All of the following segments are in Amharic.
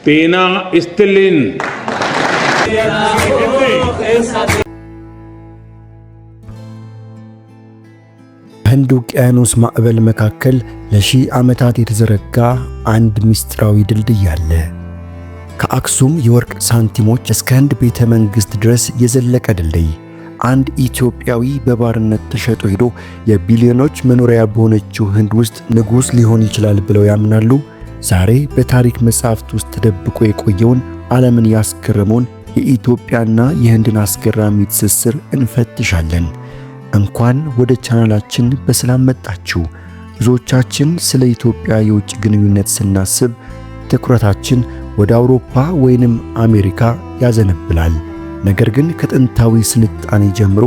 ጤና ይስጥልን። በህንድ ውቅያኖስ ማዕበል መካከል ለሺህ ዓመታት የተዘረጋ አንድ ምስጢራዊ ድልድይ አለ። ከአክሱም የወርቅ ሳንቲሞች እስከ ህንድ ቤተ መንግሥት ድረስ የዘለቀ ድልድይ። አንድ ኢትዮጵያዊ በባርነት ተሸጦ ሄዶ የቢሊዮኖች መኖሪያ በሆነችው ህንድ ውስጥ ንጉሥ ሊሆን ይችላል ብለው ያምናሉ? ዛሬ በታሪክ መጻሕፍት ውስጥ ተደብቆ የቆየውን ዓለምን ያስገረመውን የኢትዮጵያና የህንድን አስገራሚ ትስስር እንፈትሻለን። እንኳን ወደ ቻናላችን በሰላም መጣችሁ። ብዙዎቻችን ስለ ኢትዮጵያ የውጭ ግንኙነት ስናስብ ትኩረታችን ወደ አውሮፓ ወይንም አሜሪካ ያዘነብላል። ነገር ግን ከጥንታዊ ስልጣኔ ጀምሮ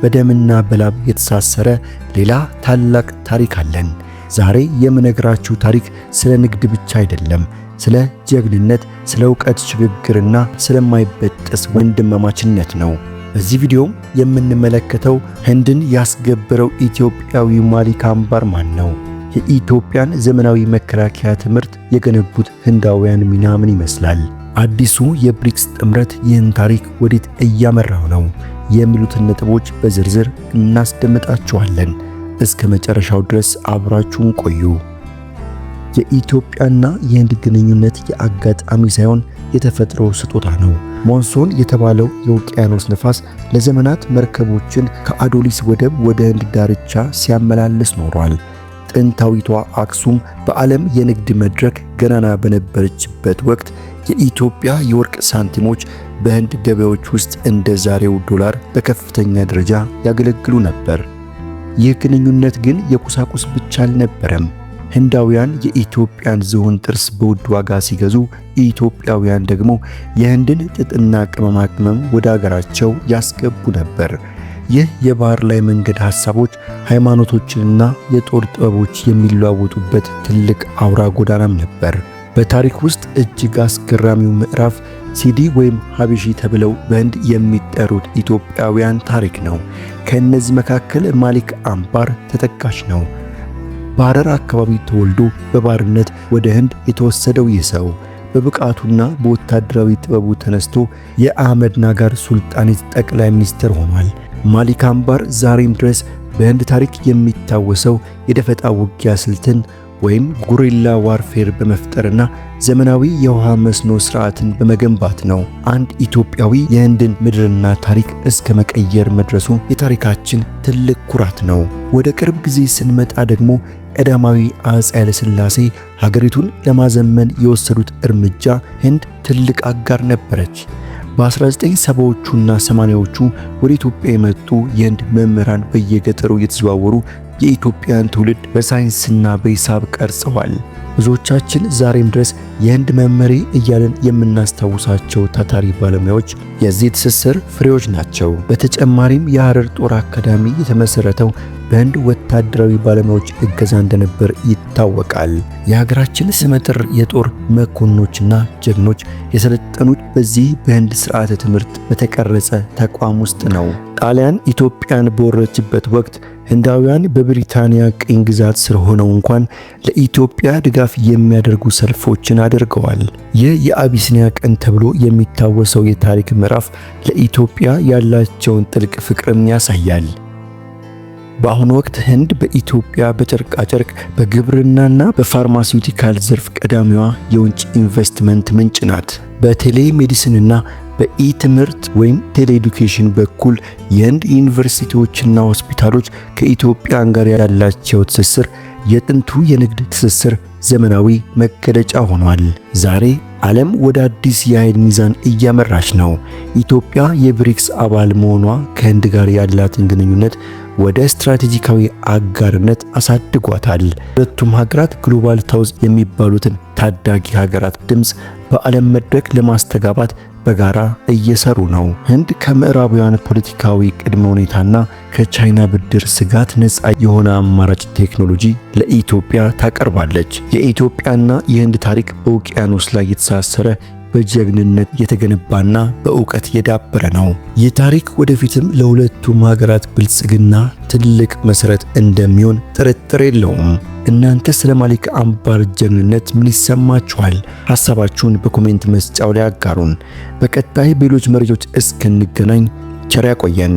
በደምና በላብ የተሳሰረ ሌላ ታላቅ ታሪክ አለን። ዛሬ የምነግራችሁ ታሪክ ስለ ንግድ ብቻ አይደለም፣ ስለ ጀግንነት፣ ስለ ዕውቀት ሽግግርና ስለማይበጠስ ወንድማማችነት ነው። በዚህ ቪዲዮ የምንመለከተው ህንድን ያስገበረው ኢትዮጵያዊ ማሊክ አምባር ማን ነው? የኢትዮጵያን ዘመናዊ መከላከያ ትምህርት የገነቡት ህንዳውያን ሚና ምን ይመስላል? አዲሱ የብሪክስ ጥምረት ይህን ታሪክ ወዴት እያመራው ነው? የሚሉትን ነጥቦች በዝርዝር እናስደምጣችኋለን። እስከ መጨረሻው ድረስ አብራችሁን ቆዩ። የኢትዮጵያና የህንድ ግንኙነት የአጋጣሚ ሳይሆን የተፈጥሮ ስጦታ ነው። ሞንሶን የተባለው የውቅያኖስ ነፋስ ለዘመናት መርከቦችን ከአዶሊስ ወደብ ወደ ህንድ ዳርቻ ሲያመላልስ ኖሯል። ጥንታዊቷ አክሱም በዓለም የንግድ መድረክ ገናና በነበረችበት ወቅት የኢትዮጵያ የወርቅ ሳንቲሞች በህንድ ገበያዎች ውስጥ እንደ ዛሬው ዶላር በከፍተኛ ደረጃ ያገለግሉ ነበር። ይህ ግንኙነት ግን የቁሳቁስ ብቻ አልነበረም። ህንዳውያን የኢትዮጵያን ዝሆን ጥርስ በውድ ዋጋ ሲገዙ፣ ኢትዮጵያውያን ደግሞ የህንድን ጥጥና ቅመማ ቅመም ወደ አገራቸው ያስገቡ ነበር። ይህ የባህር ላይ መንገድ ሐሳቦች፣ ሃይማኖቶችንና የጦር ጥበቦች የሚለዋወጡበት ትልቅ አውራ ጎዳናም ነበር። በታሪክ ውስጥ እጅግ አስገራሚው ምዕራፍ ሲዲ ወይም ሀበሺ ተብለው በህንድ የሚጠሩት ኢትዮጵያውያን ታሪክ ነው። ከእነዚህ መካከል ማሊክ አምባር ተጠቃሽ ነው። በሐረር አካባቢ ተወልዶ በባርነት ወደ ህንድ የተወሰደው ይህ ሰው በብቃቱና በወታደራዊ ጥበቡ ተነስቶ የአህመድ ናጋር ሱልጣኔት ጠቅላይ ሚኒስትር ሆኗል። ማሊክ አምባር ዛሬም ድረስ በህንድ ታሪክ የሚታወሰው የደፈጣ ውጊያ ስልትን ወይም ጉሪላ ዋርፌር በመፍጠርና ዘመናዊ የውሃ መስኖ ስርዓትን በመገንባት ነው። አንድ ኢትዮጵያዊ የህንድን ምድርና ታሪክ እስከ መቀየር መድረሱ የታሪካችን ትልቅ ኩራት ነው። ወደ ቅርብ ጊዜ ስንመጣ ደግሞ ቀዳማዊ አፄ ኃይለ ሥላሴ ሀገሪቱን ለማዘመን የወሰዱት እርምጃ ህንድ ትልቅ አጋር ነበረች። በ1970ዎቹና 80ዎቹ ወደ ኢትዮጵያ የመጡ የህንድ መምህራን በየገጠሩ እየተዘዋወሩ የኢትዮጵያን ትውልድ በሳይንስና በሂሳብ ቀርጸዋል። ብዙዎቻችን ዛሬም ድረስ የህንድ መመሬ እያለን የምናስታውሳቸው ታታሪ ባለሙያዎች የዚህ ትስስር ፍሬዎች ናቸው። በተጨማሪም የሐረር ጦር አካዳሚ የተመሰረተው በህንድ ወታደራዊ ባለሙያዎች እገዛ እንደነበር ይታወቃል። የሀገራችን ስመጥር የጦር መኮንኖችና ጀግኖች የሰለጠኑት በዚህ በህንድ ስርዓተ ትምህርት በተቀረጸ ተቋም ውስጥ ነው። ጣሊያን ኢትዮጵያን በወረረችበት ወቅት ህንዳውያን በብሪታንያ ቅኝ ግዛት ስር ሆነው እንኳን ለኢትዮጵያ ድጋፍ የሚያደርጉ ሰልፎችን አድርገዋል። ይህ የአቢሲኒያ ቀን ተብሎ የሚታወሰው የታሪክ ምዕራፍ ለኢትዮጵያ ያላቸውን ጥልቅ ፍቅርም ያሳያል። በአሁኑ ወቅት ህንድ በኢትዮጵያ በጨርቃጨርቅ በግብርናና በፋርማሲውቲካል ዘርፍ ቀዳሚዋ የውጭ ኢንቨስትመንት ምንጭ ናት። በቴሌ ሜዲሲንና በኢ-ትምህርት ወይም ቴሌኤዱኬሽን በኩል የህንድ ዩኒቨርሲቲዎችና ሆስፒታሎች ከኢትዮጵያን ጋር ያላቸው ትስስር የጥንቱ የንግድ ትስስር ዘመናዊ መገለጫ ሆኗል። ዛሬ ዓለም ወደ አዲስ የኃይል ሚዛን እያመራች ነው። ኢትዮጵያ የብሪክስ አባል መሆኗ ከህንድ ጋር ያላትን ግንኙነት ወደ ስትራቴጂካዊ አጋርነት አሳድጓታል። ሁለቱም ሀገራት ግሎባል ታውዝ የሚባሉትን ታዳጊ ሀገራት ድምፅ በዓለም መድረክ ለማስተጋባት በጋራ እየሰሩ ነው። ህንድ ከምዕራባውያን ፖለቲካዊ ቅድመ ሁኔታና ከቻይና ብድር ስጋት ነፃ የሆነ አማራጭ ቴክኖሎጂ ለኢትዮጵያ ታቀርባለች። የኢትዮጵያና የህንድ ታሪክ በውቅያኖስ ላይ የተሳሰረ በጀግንነት የተገነባና በእውቀት የዳበረ ነው። ይህ ታሪክ ወደፊትም ለሁለቱም ሀገራት ብልጽግና ትልቅ መሰረት እንደሚሆን ጥርጥር የለውም። እናንተ ስለ ማሊክ አምባር ጀግንነት ምን ይሰማችኋል? ሐሳባችሁን በኮሜንት መስጫው ላይ አጋሩን። በቀጣይ በሌሎች መረጃዎች እስክንገናኝ ቸር ያቆየን።